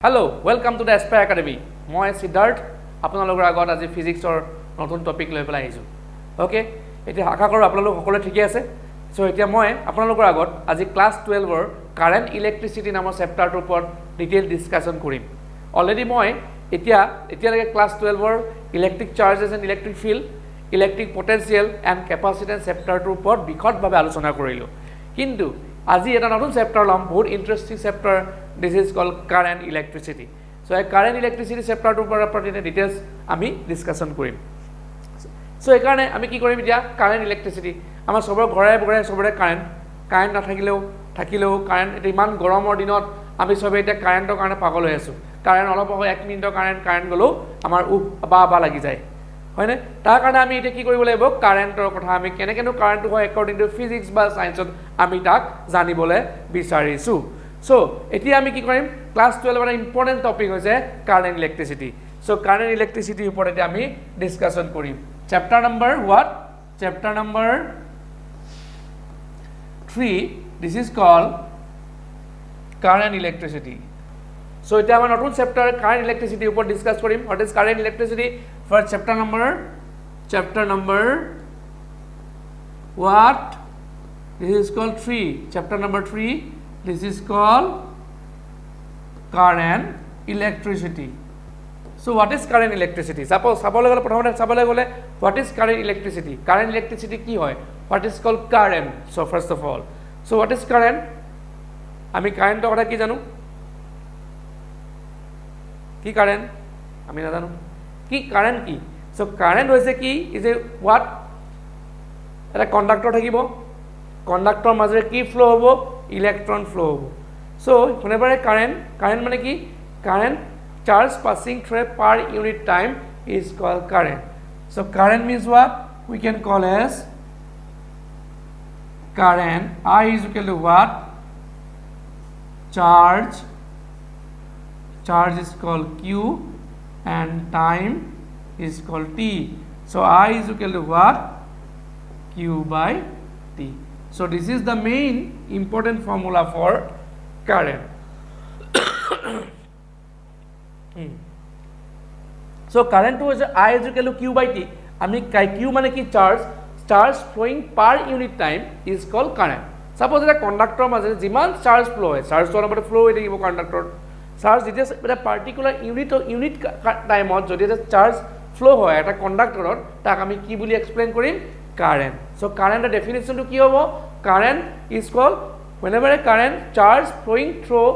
Hello, welcome to the Aspire Academy. মই সিদ্ধাৰ্থ আপোনালোকৰ আগত আজি ফিজিক্সৰ নতুন টপিক লৈ পেলাই আহিছোঁ। ওকে, এতিয়া আশা কৰোঁ আপোনালোক সকলোৱে ঠিকে আছে। সো এতিয়া মই আপোনালোকৰ আগত আজি ক্লাছ 12ৰ কাৰেণ্ট ইলেক্ট্ৰিচিটি নামৰ চেপ্টাৰটোৰ ওপৰত ডিটেইল ডিছকাশ্যন কৰিম। অলৰেডি মই এতিয়ালৈকে ক্লাছ 12ৰ electric charges and electric field, electric potential and capacitance চেপ্টাৰটোৰ ওপৰত বিশদভাৱে আলোচনা কৰিলোঁ। কিন্তু আজি এটা নতুন চেপ্টাৰ ল'ম, বহুত interesting chapter. This is called current electricity. So' এই কাৰেণ্ট ইলেক্ট্ৰিচিটি চেপ্টাৰটোৰ ওপৰত ডিটেইলছ আমি ডিছকাশ্যন কৰিম। চ' সেইকাৰণে আমি কি কৰিম এতিয়া, কাৰেণ্ট ইলেক্ট্ৰিচিটি আমাৰ চবৰে ঘৰে চবৰে কাৰেণ্ট নাথাকিলেও কাৰেণ্ট এতিয়া ইমান গৰমৰ দিনত আমি চবেই এতিয়া কাৰেণ্টৰ কাৰণে পাগল হৈ আছোঁ। কাৰেণ্ট অলপ 1 মিনিটৰ কাৰেণ্ট গ'লেও আমাৰ বা লাগি যায়, হয়নে? তাৰ কাৰণে আমি এতিয়া কি কৰিব লাগিব, কাৰেণ্টৰ কথা আমি কেনেকৈনো কাৰেণ্টটো হয় একৰ্ডিং টু ফিজিক্স বা ছায়েন্সত আমি তাক জানিবলৈ বিচাৰিছোঁ। চ' এতিয়া আমি কি কৰিম, ক্লাছ 12 এটা ইম্পৰ্টেণ্ট টপিক হৈছে কাৰেণ্ট ইলেক্ট্ৰিচিটি। চ' কাৰেণ্ট ইলেক্ট্ৰিচিটিৰ ওপৰত এতিয়া আমি ডিছকাশ্যন কৰিম। Chapter number what? Chapter number 3, this is called current electricity. So' এতিয়া আমাৰ নতুন চেপ্টাৰ কাৰেণ্ট ইলেক্ট্ৰিচিটিৰ ওপৰত ডিছকাছ কৰিম। What is current electricity? First chapter number what? This is called 3. Chapter number 3. This is called current electricity. So what is current electricity? Suppose what is current electricity? Current electricity কি হয়? What is called current? So first of all, so what is current? আমি কাৰেন্টৰ কথা কি জানো? কি current আমি নাজানো। কি কাৰেন্ট কি? So কাৰেন্ট হৈছে কি? is a what? এটা কণ্ডাক্টৰ থাকিব, কণ্ডাক্টৰ মাজেৰে কি ফ্লো হ'ব? ইলেক্ট্ৰন ফ্লো হ'ব। চ' whenever a current মানে কি? Current charge passing through a per unit time is called current. So current means what? We can call as current. I is equal to what? Charge is called Q and time is called T. So I is equal to what? Q by T. So this is the main important formula for current. So current was I is equal to Q by T. আমি Q মানে কি? Charge flowing per unit time is called current. Suppose এটা conductor মাজেৰে যিমান charge flow হয়, চাৰ্জটো অলপতে flow হৈ থাকিব কণ্ডাক্টৰ। চাৰ্জ যেতিয়া এটা পাৰ্টিকুলাৰ ইউনিট টাইমত যদি এটা চাৰ্জ ফ্লো হয় এটা কণ্ডাক্টৰত, তাক আমি কি বুলি এক্সপ্লেইন কৰিম? কাৰেণ্ট। চ' কাৰেণ্টৰ ডেফিনেশ্যনটো কি হ'ব? Current is called whenever a current charge flowing through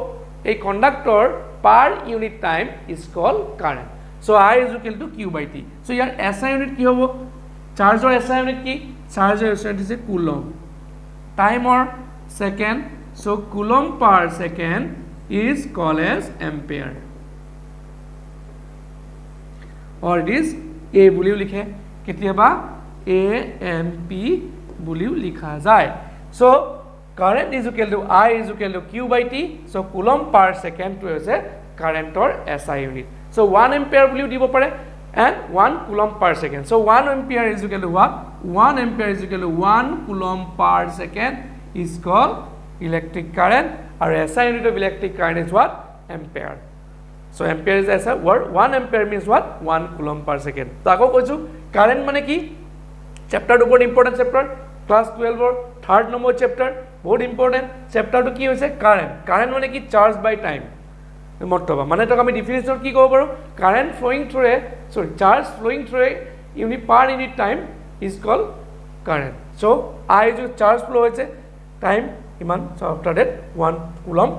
a conductor per unit time is called current. So I is equal to Q by T. So year SI unit কি হ'ব? চাৰ্জৰ SI unit কি? চাৰ্জৰ SI unit is coulomb. Timer second. So coulomb per second is called as ampere. Or it is A বুলিও লিখে, কেতিয়াবা AMP বুলিও লিখা যায়। So current is equal to I is equal to Q by T. So coulomb per second to is a currentor SI unit. So 1 ampere বুলিও দিব পাৰে and 1 coulomb per second. So 1 ampere is equal to what? 1 ampere is equal to 1 coulomb per second is called electric current. Our SI unit of electric current is what? Ampere. So ampere is as a word. 1 ampere means what? 1 coulomb per second. So আকৌ কৈছো current মানে কি? চেপ্টাৰটো বহুত important chapter, class 12ৰ 3rd number chapter, বহুত important চেপ্টাৰটো কি হৈছে? কাৰেণ্ট মানে কি? চাৰ্জ বাই টাইম মতলব মানে তাক আমি ডিফিনেশ্যন কি ক'ব পাৰোঁ? Current flowing through charge flowing through per unit time is called current. So' I যে চাৰ্জ ফ্ল' হৈছে টাইম ইমান, so' after that 1 coulomb,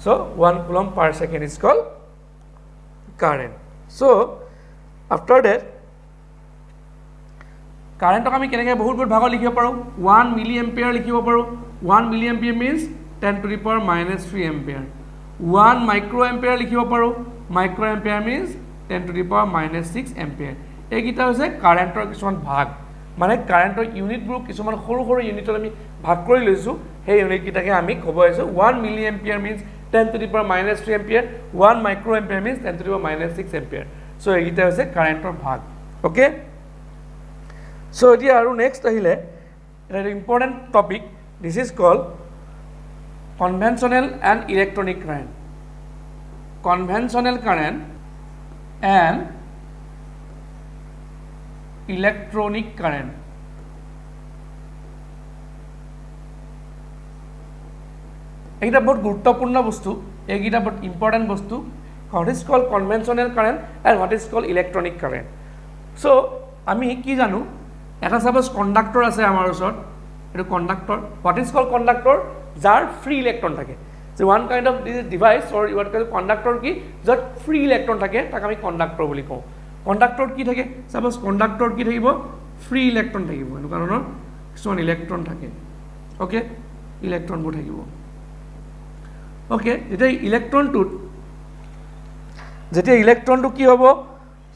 so' 1 coulomb per second is called current. So' after that কাৰেণ্টক আমি কেনেকৈ বহুত ভাগত লিখিব পাৰোঁ? 1 মিলি এম্পিয়াৰ লিখিব পাৰোঁ। 1 milli ampere means 10 to the power -3 ampere. 1 micro' ampere লিখিব পাৰোঁ। Micro' ampere means 10 to the power -6 ampere. এইকেইটা হৈছে কাৰেণ্টৰ কিছুমান ভাগ, মানে কাৰেণ্টৰ ইউনিটবোৰ কিছুমান সৰু ইউনিটত আমি ভাগ কৰি লৈছোঁ। সেই ইউনিটকেইটাকে আমি ক'ব আহিছোঁ 1 milli ampere means 10 to the power -3 ampere, 1 micro' ampere means 10 to the power -6 ampere. So' এইকেইটা হৈছে কাৰেণ্টৰ ভাগ। অ'কে, চ' এতিয়া আৰু নেক্সট আহিলে এটা important topic, this is called conventional and electronic current. conventional current and electronic current. এইটা বহুত গুৰুত্বপূৰ্ণ বস্তু, এইকেইটা বহুত ইম্পৰ্টেণ্ট বস্তু. What is called conventional current and what is called electronic current. So আমি কি জানো, এটা সাপোজ কণ্ডাক্টৰ আছে আমাৰ ওচৰত, এইটো conductor. What is called conductor? যাৰ ফ্ৰী ইলেক্ট্ৰন থাকে. So one kind of this device or what kind of conductor কি, যাৰ ফ্ৰী ইলেক্ট্ৰন থাকে তাক আমি কণ্ডাক্টৰ বুলি কওঁ. কণ্ডাক্টৰ কি থাকে, সাপোজ কণ্ডাক্টৰ কি থাকিব, ফ্ৰী ইলেক্ট্ৰন থাকিব, এনেকুৱা ধৰণৰ কিছুমান ইলেক্ট্ৰন থাকে. অ'কে, ইলেক্ট্ৰনবোৰ থাকিব. অ'কে, যেতিয়া ইলেক্ট্ৰনটো কি হ'ব,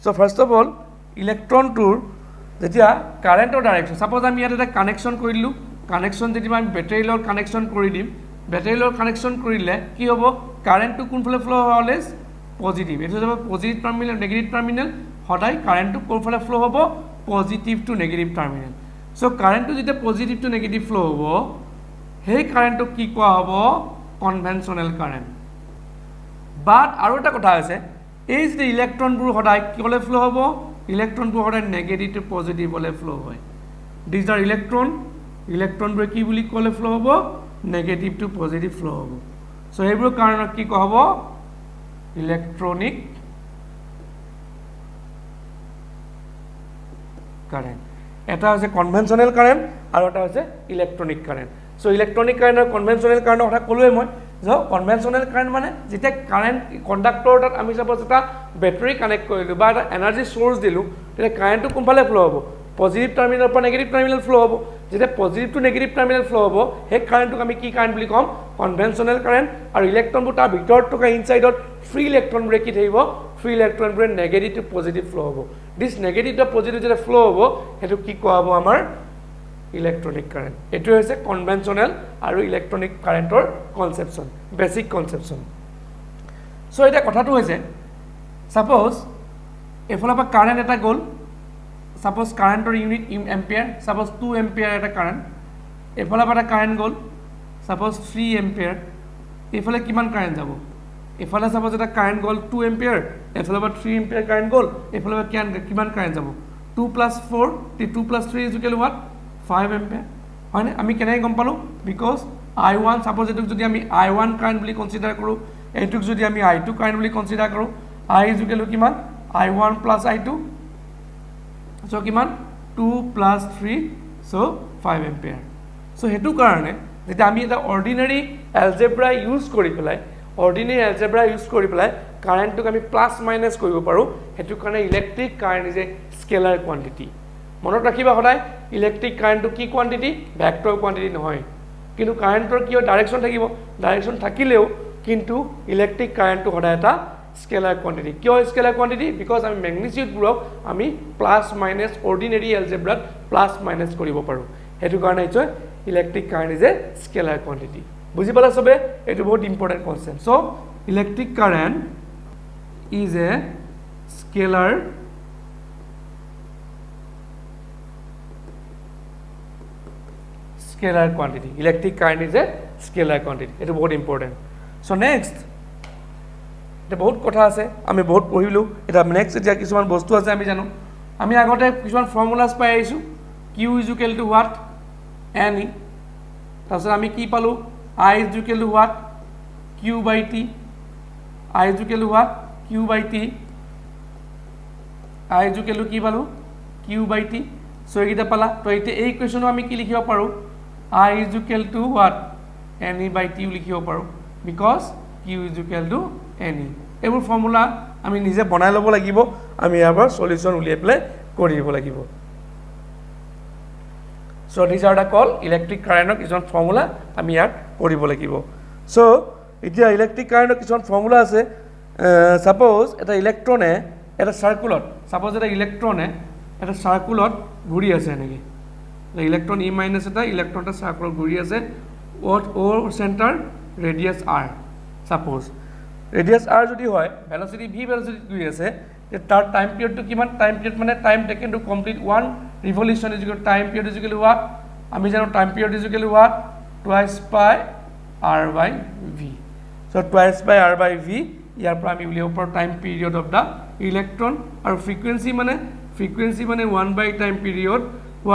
চ' ফাৰ্ষ্ট অফ অল ইলেক্ট্ৰনটোৰ যেতিয়া কাৰেণ্টৰ ডাইৰেকশ্যন, ছাপ'জ আমি ইয়াত এটা কানেকশ্যন কৰি দিলোঁ, কানেকশ্যন যেতিয়া আমি বেটেৰী লগত কানেকশ্যন কৰি দিম, বেটেৰী লগত কানেকশ্যন কৰিলে কি হ'ব, কাৰেণ্টটো কোনফালে ফ্ল' হ'ব, অলৱেজ পজিটিভ. এইটো যাব পজিটিভ টাৰ্মিনেল, নেগেটিভ টাৰ্মিনেল, সদায় কাৰেণ্টটো কোনফালে ফ্ল' হ'ব, পজিটিভ টু নেগেটিভ টাৰ্মিনেল. চ' কাৰেণ্টটো যেতিয়া পজিটিভ টু নেগেটিভ ফ্ল' হ'ব, সেই কাৰেণ্টটোক কি কোৱা হ'ব, কনভেনশ্যনেল কাৰেণ্ট. বাট আৰু এটা কথা হৈছে, এই যে ইলেক্ট্ৰনবোৰ সদায় কিহলৈ ফ্ল' হ'ব, ইলেক্ট্ৰনবোৰ সদায় নেগেটিভ টু পজিটিভলৈ ফ্ল' হয়. দিছ আৰ ইলেক্ট্ৰনবোৰে কি বুলি ক'লে ফ্ল' হ'ব, নেগেটিভ টু পজিটিভ ফ্ল' হ'ব. চ' সেইবোৰ কাৰণত কি কোৱা হ'ব, ইলেক্ট্ৰনিক কাৰেণ্ট. এটা হৈছে কনভেনশ্যনেল কাৰেণ্ট আৰু এটা হৈছে ইলেক্ট্ৰনিক কাৰেণ্ট. চ' ইলেক্ট্ৰনিক কাৰেণ্ট আৰু কনভেনশ্যনেল কাৰেণ্টৰ কথা ক'লোৱে মই. যে কনভেনশ্যনেল কাৰেণ্ট মানে যেতিয়া কাৰেণ্ট কণ্ডাক্টৰ তাত আমি চাপ'জ এটা বেটাৰী কানেক্ট কৰিলোঁ বা এটা এনাৰ্জি চ'ৰ্চ দিলোঁ, তেতিয়া কাৰেণ্টটো কোনফালে ফ্ল' হ'ব, পজিটিভ টাৰ্মিনেলৰ পৰা নেগেটিভ টাৰ্মিনেল ফ্ল' হ'ব. যেতিয়া পজিটিভ টু নেগেটিভ টাৰ্মিনেল ফ্ল' হ'ব, সেই কাৰেণ্টটোক আমি কি কাৰেণ্ট বুলি ক'ম, কনভেনশ্যনেল কাৰেণ্ট. আৰু ইলেক্ট্ৰনবোৰ তাৰ ভিতৰত থকা ইনচাইডত ফ্ৰী ইলেক্ট্ৰনবোৰে কি থাকিব, ফ্ৰী ইলেক্ট্ৰনবোৰে নেগেটিভ টু পজিটিভ ফ্ল' হ'ব. দিছ নেগেটিভ টু পজিটিভ যেতিয়া ফ্ল' হ'ব, সেইটো কি কোৱা হ'ব, আমাৰ ইলেক্ট্ৰনিক কাৰেণ্ট. এইটোৱে হৈছে কনভেনশ্যনেল আৰু ইলেক্ট্ৰনিক কাৰেণ্টৰ কনচেপশ্যন, বেচিক কনচেপশ্যন. চ' এতিয়া কথাটো হৈছে, ছাপ'জ এইফালৰ পৰা কাৰেণ্ট এটা গ'ল, ছাপ'জ কাৰেণ্টৰ ইউনিট এম্পিয়াৰ, ছাপ'জ 2 এম্পিয়াৰ এটা কাৰেণ্ট, এইফালৰ পৰা এটা কাৰেণ্ট গ'ল, ছাপ'জ 3 এম্পিয়াৰ, এইফালে কিমান কাৰেণ্ট যাব, এইফালে ছাপ'জ এটা কাৰেণ্ট গ'ল 2 এম্পিয়াৰ, এইফালৰ পৰা 3 এম্পিয়াৰ কাৰেণ্ট গ'ল, এইফালৰ পৰা কিমান কাৰেণ্ট যাব, 2 + 4, 2 + 3 ইকুৱেল হোৱাট, 5 এম্পিয়াৰ, হয়নে? আমি কেনেকৈ গম পালোঁ, বিকজ I1, ছাপ'জ এইটোক যদি আমি I1 কাৰেণ্ট বুলি কনচিডাৰ কৰোঁ, এইটোক যদি আমি I2 কাৰেণ্ট বুলি কনচিডাৰ কৰোঁ, I ইকুৱেল কিমান, I1 + I2, চ' কিমান, 2 + 3, চ' 5 এম্পিয়াৰ. চ' সেইটো কাৰণে যেতিয়া আমি এটা অৰ্ডিনেৰী এলজেব্ৰা ইউজ কৰি পেলাই কাৰেণ্টটোক আমি প্লাছ মাইনাছ কৰিব পাৰোঁ, সেইটো কাৰণে electric current is a scalar quantity. মনত ৰাখিবা সদায়, ইলেক্ট্ৰিক কাৰেণ্টটো কি কোৱান্টিটি, ভেক্টৰ কোৱান্টিটি নহয়. কিন্তু কাৰেণ্টৰ কি হয়, ডাইৰেকশ্যন থাকিব, ডাইৰেকশ্যন থাকিলেও কিন্তু ইলেক্ট্ৰিক কাৰেণ্টটো সদায় এটা স্কেলাৰ কোৱান্টিটি. কিয় স্কেলাৰ কোৱান্টিটি, বিকজ আমি মেগনিচিউডবোৰক আমি প্লাছ মাইনাছ অৰ্ডিনেৰী এলজেব্ৰাত প্লাছ মাইনাছ কৰিব পাৰোঁ. সেইটো কাৰণে এইটো electric current is a scalar quantity. বুজি পালা চবে, এইটো বহুত important concept. So' electric current is a scalar quantity. Electric current is a scalar quantity. It is very important. So next, এটা বহুত কথা আছে, আমি বহুত পঢ়িলোঁ. এটা নেক্সট এতিয়া কিছুমান বস্তু আছে আমি জানো. আমি আগতে কিছুমান ফৰ্মুলাছ পাই আহিছোঁ, Q = what, NE. তাৰপিছত আমি কি পালোঁ, I = what, Q/T. I = what, Q/T. I = কি পালোঁ, Q/T. চ' এইকেইটা পালা. তো এতিয়া এই কুৱেশ্যনো আমি কি লিখিব পাৰোঁ, I = what, NE/T লিখিব পাৰোঁ, বিকজ Q = NE. এইবোৰ ফৰ্মুলা আমি নিজে বনাই ল'ব লাগিব, আমি ইয়াৰ পৰা সলিউশ্যন উলিয়াই পেলাই কৰি দিব লাগিব. চ' দিছ আৰ দ্য কল ইলেক্ট্ৰিক কাৰেণ্টৰ কিছুমান ফৰ্মুলা আমি ইয়াত কৰিব লাগিব. চ' এতিয়া ইলেক্ট্ৰিক কাৰেণ্টৰ কিছুমান ফৰ্মুলা আছে. ছাপ'জ এটা ইলেক্ট্ৰনে এটা চাৰ্কুলত, এটা চাৰ্কুলত ঘূৰি আছে এনেকৈ, ইলেক্ট্ৰন E- এটা ইলেক্ট্ৰন এটা চাৰ্কুলত ঘূৰি আছে, O' centre radius R. Suppose radius R যদি হয়, ভেলচিটি V ভেলচিটিত ঘূৰি আছে, তাৰ টাইম পিৰিয়ডটো কিমান, টাইম পিৰিয়ড মানে time taken to complete 1 revolution is equal time period is equal what, আমি জানো time period is equal what, 2/r/v. So' 2/r/v ইয়াৰ পৰা আমি উলিয়াব পাৰোঁ time period of the electron আৰু ফ্ৰিকুৱেঞ্চি মানে 1 বাই টাইম পিৰিয়ড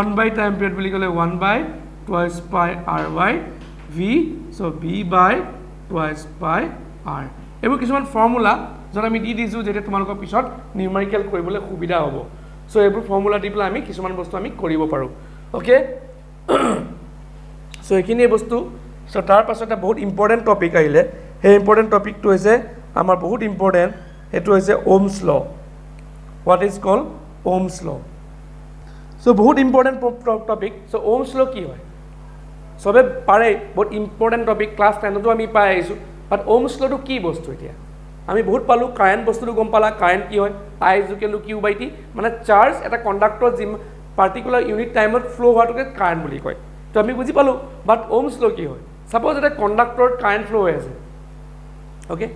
1 বাই টাইম পিৰিয়ড বুলি ক'লে 1 বাই টুৱাইছ পাই আৰ বাই ভি চ' ভি বাই টুৱাইছ পাই আৰ এইবোৰ কিছুমান ফৰ্মুলা য'ত আমি দি দিছোঁ যেতিয়া তোমালোকৰ পিছত নিউমেৰিকেল কৰিবলৈ সুবিধা হ'ব চ' এইবোৰ ফৰ্মুলা দি পেলাই আমি কিছুমান বস্তু আমি কৰিব পাৰোঁ অ'কে চ' এইখিনিয়ে বস্তু চ' তাৰ পাছত এটা বহুত ইম্পৰ্টেণ্ট টপিক আহিলে সেই ইম্পৰ্টেণ্ট টপিকটো হৈছে আমাৰ বহুত ইম্পৰ্টেণ্ট সেইটো হৈছে ওহমছ ল হোৱাট ইজ কল ওহমছ ল চ' বহুত ইম্পৰ্টেণ্ট টপিক চ' ওহমছ ল কি হয় চবে পাৰে বহুত ইম্পৰ্টেণ্ট টপিক ক্লাছ 10তো আমি পাই আহিছোঁ বাট ওহমছ লটো কি বস্তু এতিয়া আমি বহুত পালোঁ কাৰেণ্ট বস্তুটো গম পালা কাৰেণ্ট কি হয় I is equal to Q by T মানে চাৰ্জ এটা কণ্ডাক্টৰ যি পাৰ্টিকুলাৰ ইউনিট টাইমত ফ্ল' হোৱাটোকে কাৰেণ্ট বুলি কয় তো আমি বুজি পালোঁ বাট ওহমছ ল কি হয় সাপোজ এটা কণ্ডাক্টৰত কাৰেণ্ট ফ্ল' হৈ আছে অ'কে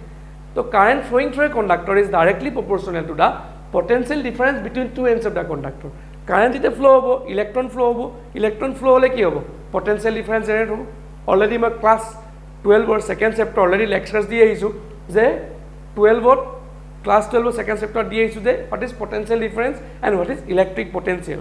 তো current flowing through a conductor is directly proportional to the potential difference between two ends of the conductor current যেতিয়া ফ্ল' হ'ব ইলেক্ট্ৰন ফ্ল' হ'লে কি হ'ব পটেঞ্চিয়েল ডিফাৰেঞ্চ জেনেৰেট হ'ব অলৰেডি মই ক্লাছ 12ৰ ছেকেণ্ড চেপ্টাৰ অলৰেডি লেকচাৰ্ছ দি আহিছোঁ যে 12ত ক্লাছ 12ৰ ছেকেণ্ড চেপ্টাৰ দি আহিছোঁ যে what is potential difference and what is electric potential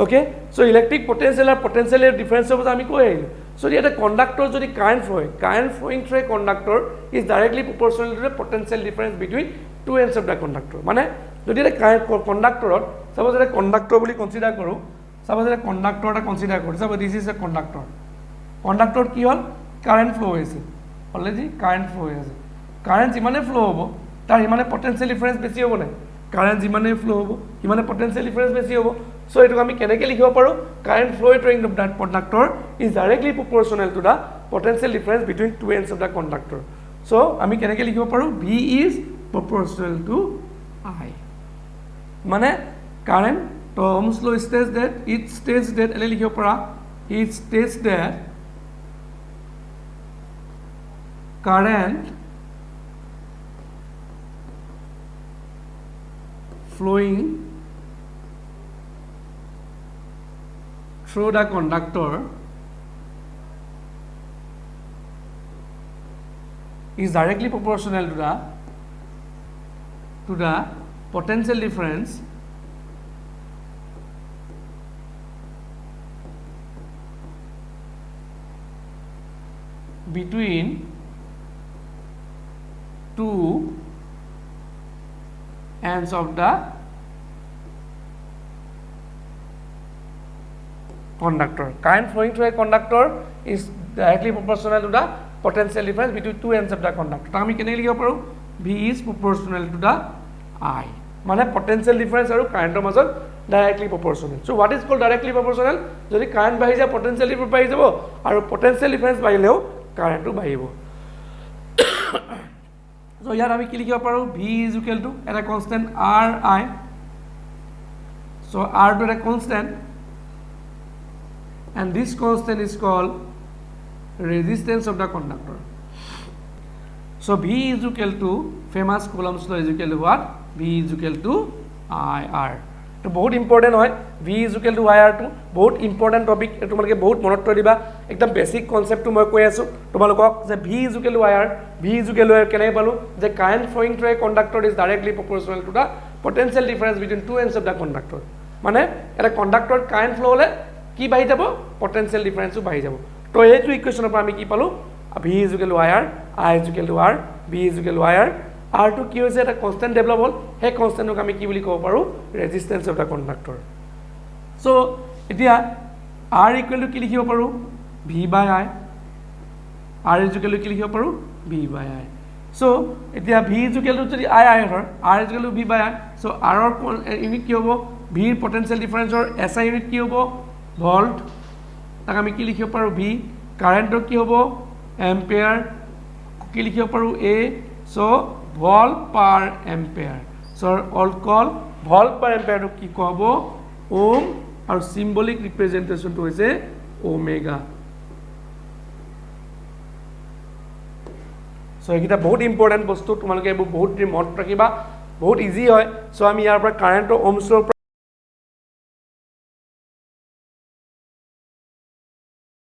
okay so' electric potential আৰু পটেঞ্চিয়েলৰ ডিফাৰেঞ্চৰ কথা আমি কৈ আহিলোঁ চ' এটা কণ্ডাক্টৰ যদি কাৰেণ্ট ফ্ল' হয় current flowing through a conductor is directly proportional to the potential difference between two ends of the conductor মানে যদি এটা কণ্ডাক্টৰত চাপ'জ এটা কণ্ডাক্টৰ বুলি কনচিডাৰ কৰোঁ চাপ'জ এটা কণ্ডাক্টৰ এটা কনচিডাৰ কৰোঁ চাপ'জ দিছ ইজ এ কণ্ডাক্টৰত কি হ'ল কাৰেণ্ট ফ্ল' হৈ আছে অলৰেডি কাৰেণ্ট ফ্ল' হৈ আছে কাৰেণ্ট যিমানে ফ্ল' হ'ব তাৰ সিমানে পটেঞ্চিয়েল ডিফাৰেঞ্চ বেছি হ'ব নাই কাৰেণ্ট যিমানে ফ্ল' হ'ব সিমানে পটেঞ্চিয়েল ডিফাৰেঞ্চ বেছি হ'ব চ' এইটোক আমি কেনেকৈ লিখিব পাৰোঁ current flow' through the conductor is directly proportional to the potential difference between two ends of the conductor so' আমি কেনেকৈ লিখিব পাৰোঁ V is proportional to I মানে কাৰেণ্ট তো Ohm's law states that it states that এনে লিখিব পাৰা it states that current flowing through the conductor is directly proportional to the potential difference between two ends of the conductor. Current flowing through a conductor is directly proportional to the potential difference between two ends of the conductor. तो हम क्या नहीं लिखा पढ़ो V is proportional to the I. माने potential difference और current muscle directly proportional. So what is called directly proportional? जब current बाही जा potential difference बाही जा वो और potential difference बाही ले हो current तो बाही वो. So here আমি কি লিখিব পাৰো V is equal to এটা constant Ri so R to a constant and this constant is called resistance of the conductor so V is equal to famous Coulomb's law is equal to what V is equal to IR তো বহুত important হয় V is equal to IR টো বহুত important topic তোমালোকে বহুত মনত থৈ দিবা একদম বেসিক কনসেপ্টটো মই কৈ আছো তোমালোকক যে V is equal to IR V is equal to IR কেনে পালো যে current flowing through a conductor is directly proportional to the potential difference between two ends of the conductor মানে এটা কণ্ডাক্টৰত কাৰেন্ট ফ্লো হলে কি বাহি যাব পটেনশিয়াল ডিফাৰেন্সও বাহি যাব তো এইটো ইকুৱেশ্যনৰ পৰা আমি কি পালো V is equal to IR I is equal to R V is equal to IR R to কি হৈছে এটা কনস্ট্যান্ট ডেভেলপ হল হে কনস্ট্যান্টক আমি কি বুলি ক'ব পাৰো ৰেজিস্ট্যান্স অফ দা কণ্ডাক্টৰ সো এতিয়া R ইকুৱেল টু কি লিখিব পাৰো V by I R is equal to কি লিখিব পাৰো V by I সো এতিয়া V is equal to যদি I হয় R is equal to V by I so R ৰ ইউনিট কি হ'ব V ৰ পটেনশিয়াল ডিফাৰেন্সৰ SI ইউনিট কি হ'ব ভোল্ট তাক আমি কি লিখিব পাৰো V কাৰেন্টৰ কি হ'ব এম্পিয়াৰ কি লিখিব পাৰো A so volt per ampere so all call volt per ampere to ki kobo ohm or symbolic representation to is omega so ekita bahut important bostu tumaloke bahut mot rakhiba bahut easy hoy so ami yar par current ohms